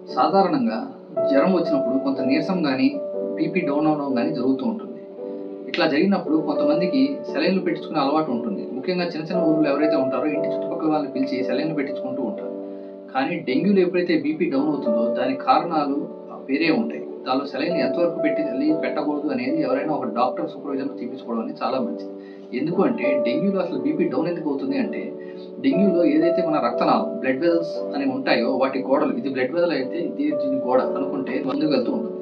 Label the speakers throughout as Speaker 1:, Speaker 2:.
Speaker 1: సాధారణంగా జ్వరం వచ్చినప్పుడు కొంత నీరసం గానీ, బీపీ డౌన్ అవ్వడం గానీ జరుగుతూ ఉంటుంది. ఇట్లా జరిగినప్పుడు కొంతమందికి సెలైన్‌లు పెట్టించుకునే అలవాటు ఉంటుంది. ముఖ్యంగా చిన్న చిన్న ఊర్లో ఎవరైతే ఉంటారో ఇంటి చుట్టుపక్కల వాళ్ళని పిలిచి సెలైన్‌లు పెట్టించుకుంటూ ఉంటారు. కానీ డెంగ్యూలో ఎప్పుడైతే బీపీ డౌన్ అవుతుందో దానికి కారణాలు వేరే ఉంటాయి. దానిలో సెలైన్ ఎంతవరకు పెట్టాలి, పెట్టకూడదు అనేది ఎవరైనా ఒక డాక్టర్ సూపర్విజన్‌లో తీపించుకోవడం అనేది చాలా మంచిది. ఎందుకు అంటే డెంగ్యూలో అసలు బీపీ డౌన్ ఎందుకు అవుతుంది అంటే, డెంగ్యూలో ఏదైతే మన రక్తనాళం బ్లడ్ వెసల్స్ అనేవి ఉంటాయో వాటి గోడలు, ఇది బ్లడ్ వెసల్ అయితే దీని గోడ అనుకుంటే ముందుకు వెళ్తూ ఉంటుంది.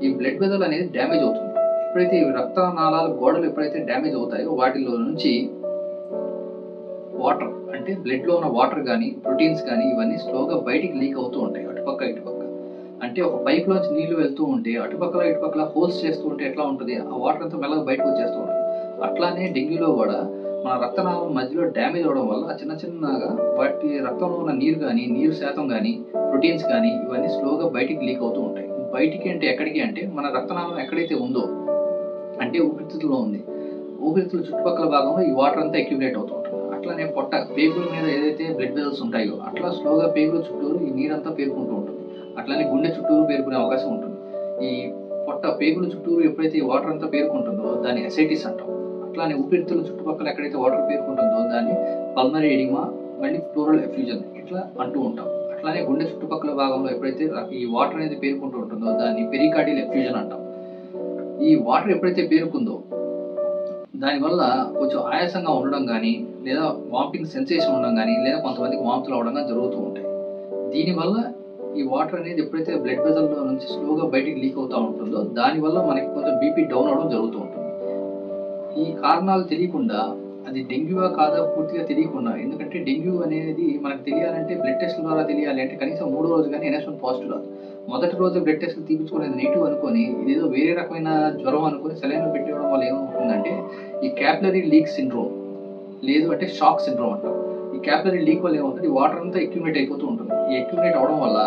Speaker 1: ఈ బ్లడ్ వెసల్ అనేది డ్యామేజ్ అవుతుంది. ఎప్పుడైతే ఈ రక్తనాళాల గోడలు ఎప్పుడైతే డ్యామేజ్ అవుతాయో వాటిలో నుంచి వాటర్ అంటే బ్లడ్‌లో ఉన్న వాటర్ గానీ, ప్రోటీన్స్ గానీ ఇవన్నీ స్లోగా బయటికి లీక్ అవుతూ ఉంటాయి. అటుపక్క, ఇటుపక్క. అంటే ఒక పైప్‌లోంచి నీళ్లు వెళ్తూ ఉంటే అటుపక్కల, ఇటుపక్కల హోల్స్ చేస్తూ ఉంటే ఎట్లా ఉంటది? ఆ వాటర్ అంతా మెల్లగా బయటకు వచ్చేస్తూ ఉంటది. అట్లానే డెంగ్యూలో గూడా మన రక్తనాళం మధ్యలో డ్యామేజ్ అవ్వడం వల్ల చిన్న చిన్నగా వాటి రక్తంలో ఉన్న నీరు గానీ, నీరు శాతం గానీ, ప్రోటీన్స్ గానీ ఇవన్నీ స్లోగా బయటికి లీక్ అవుతూ ఉంటాయి. బయటికి అంటే ఎక్కడికి అంటే మన రక్తనాళం ఎక్కడైతే ఉందో అంటే ఊపిరితిత్తుల్లో ఉంది. ఊపిరితిత్తుల చుట్టుపక్కల భాగంలో ఈ వాటర్ అంతా అక్యుములేట్ అవుతూ ఉంటుంది. అట్లానే పొట్ట, పేగుల మీద ఏదైతే బ్లడ్ వెసల్స్ ఉంటాయో అట్లా స్లోగా పేగుల చుట్టూరు ఈ నీరంతా పేరుకుంటూ ఉంటుంది. అట్లానే గుండె చుట్టూరు పేరుకునే అవకాశం ఉంటుంది. ఈ పొట్ట, పేగుల చుట్టూరు ఎప్పుడైతే ఈ వాటర్ అంతా పేరుకుంటుందో దాన్ని అసైటిస్ అంటాం. అట్లానే ఊపిరితిత్తుల చుట్టుపక్కల ఎక్కడైతే వాటర్ పేరుకుంటుందో దాన్ని పల్మనరీ ఎడిమా, మళ్ళీ ప్లూరల్ ఎఫ్యూజన్ ఇట్లా అంటూ ఉంటాం. అట్లానే గుండె చుట్టుపక్కల భాగంలో ఎప్పుడైతే ఈ వాటర్ అనేది పేరుకుంటూ ఉంటుందో దాన్ని పెరికార్డియల్ ఎఫ్యూజన్ అంటాం. ఈ వాటర్ ఎప్పుడైతే పేరుకుందో దానివల్ల కొంచెం ఆయాసంగా ఉండడం గానీ, లేదా వామిటింగ్ సెన్సేషన్ ఉండడం గానీ, లేదా కొంతమందికి వాంతులు అవ్వడం గానీ జరుగుతూ ఉంటాయి. దీనివల్ల ఈ వాటర్ అనేది ఎప్పుడైతే బ్లడ్ వెసల్‌లో నుంచి స్లోగా బయటికి లీక్ అవుతా ఉంటుందో, దానివల్ల మనకి కొంచెం బీపీ డౌన్ అవ్వడం జరుగుతూ ఉంటుంది. ఈ కారణాలు తెలియకుండా అది డెంగ్యూవా కాదా పూర్తిగా తెలియకుండా, ఎందుకంటే డెంగ్యూ అనేది మనకు తెలియాలంటే బ్లడ్ టెస్ట్‌ల ద్వారా తెలియాలి అంటే కనీసం మూడో రోజు గానీ NH1 పాజిటివ్ రాదు. మొదటి రోజు బ్లడ్ టెస్ట్‌లు తీపించుకునేది నెగెటివ్ అనుకోని, ఇదేదో వేరే రకమైన జ్వరం అనుకోని సెలైన్‌లు పెట్టివ్వడం వల్ల ఏమవుతుందంటే, ఈ క్యాపిలరీ లీక్ సిండ్రోమ్ లేదు అంటే షాక్ సిండ్రోమ్ అంటాం. ఈ క్యాపిలరీ లీక్ వల్ల ఏమవుతుంది, ఈ వాటర్ అంతా అక్యుములేట్ అయిపోతూ ఉంటుంది. ఈ అక్యుములేట్ అవ్వడం వల్ల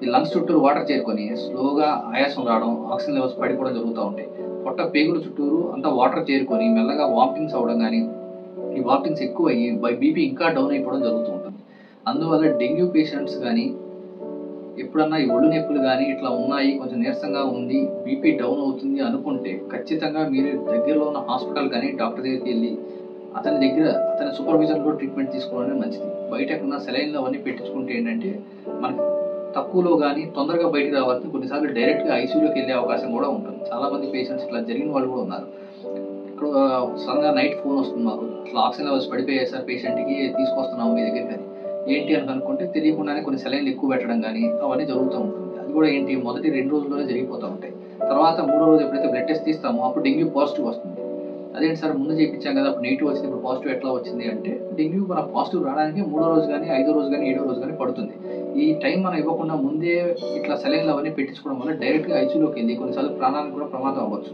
Speaker 1: ఈ లంగ్స్ చుట్టూరు వాటర్ చేరుకొని స్లోగా ఆయాసం రావడం, ఆక్సిజన్ లెవెల్స్ పడిపోవడం జరుగుతా ఉంటాయి. పొట్ట, పేగుల చుట్టూరు అంతా వాటర్ చేరుకొని మెల్లగా వామిటింగ్స్ అవ్వడం గానీ, ఈ వామిటింగ్స్ ఎక్కువయ్యి బీపీ ఇంకా డౌన్ అయిపోవడం జరుగుతూ ఉంటుంది. అందువల్ల డెంగ్యూ పేషెంట్స్ గానీ, ఎప్పుడన్నా ఈ ఒళ్ళు నొప్పులు గానీ ఇట్లా ఉన్నాయి, కొంచెం నీరసంగా ఉంది, బీపీ డౌన్ అవుతుంది అనుకుంటే ఖచ్చితంగా మీరు దగ్గరలో ఉన్న హాస్పిటల్ కానీ డాక్టర్ దగ్గరికెళ్ళి అతని సూపర్విజన్‌లో ట్రీట్మెంట్ తీసుకోవడమే మంచిది. బయట ఎక్కడన్నా సెలైన్‌లు అవన్నీ పెట్టించుకుంటే ఏంటంటే, మనకి తక్కువలో గానీ తొందరగా బయటికి రావాలంటే కొన్నిసార్లు డైరెక్ట్‌గా ఐసీయూలోకి వెళ్ళే అవకాశం కూడా ఉంటుంది. చాలామంది పేషెంట్స్ ఇట్లా జరిగిన వాళ్ళు కూడా ఉన్నారు. ఇక్కడ సడన్‌గా నైట్ ఫోన్ వస్తుంది మాకు. ఇట్లా ఆక్సిజన్ లెవెల్స్ పడిపోయాయి సార్ పేషెంట్‌కి, తీసుకొస్తున్నాము మీ దగ్గరికని. ఏంటి అని కనుక్కుంటే తెలియకుండానే కొన్ని సెలైన్‌లు ఎక్కువ పెట్టడం గానీ అవన్నీ జరుగుతూ ఉంటుంది. అది కూడా ఏంటి మొదటి 2 రోజుల్లోనే జరిగిపోతా ఉంటాయి. తర్వాత మూడో రోజు ఎప్పుడైతే బ్లడ్ టెస్ట్ తీస్తామో అప్పుడు డెంగ్యూ పాజిటివ్ వస్తుంది. అదేంటి సార్ ముందు చేయించాం కదా, అప్పుడు నెగెటివ్ వచ్చింది, ఇప్పుడు పాజిటివ్ ఎట్లా వచ్చింది అంటే, డెంగ్యూ మన పాజిటివ్ రావడానికి మూడో రోజు గానీ, ఐదో రోజు గానీ, ఏడో రోజు గానీ పడుతుంది. ఈ టైం మనం ఇవ్వకుండా ముందే ఇట్లా సెలైన్‌లు అవన్నీ పెట్టించుకోవడం వల్ల డైరెక్ట్‌గా ఐసీయూలోకి వెళ్ళి కొన్నిసార్లు ప్రాణానికి కూడా ప్రమాదం అవ్వచ్చు.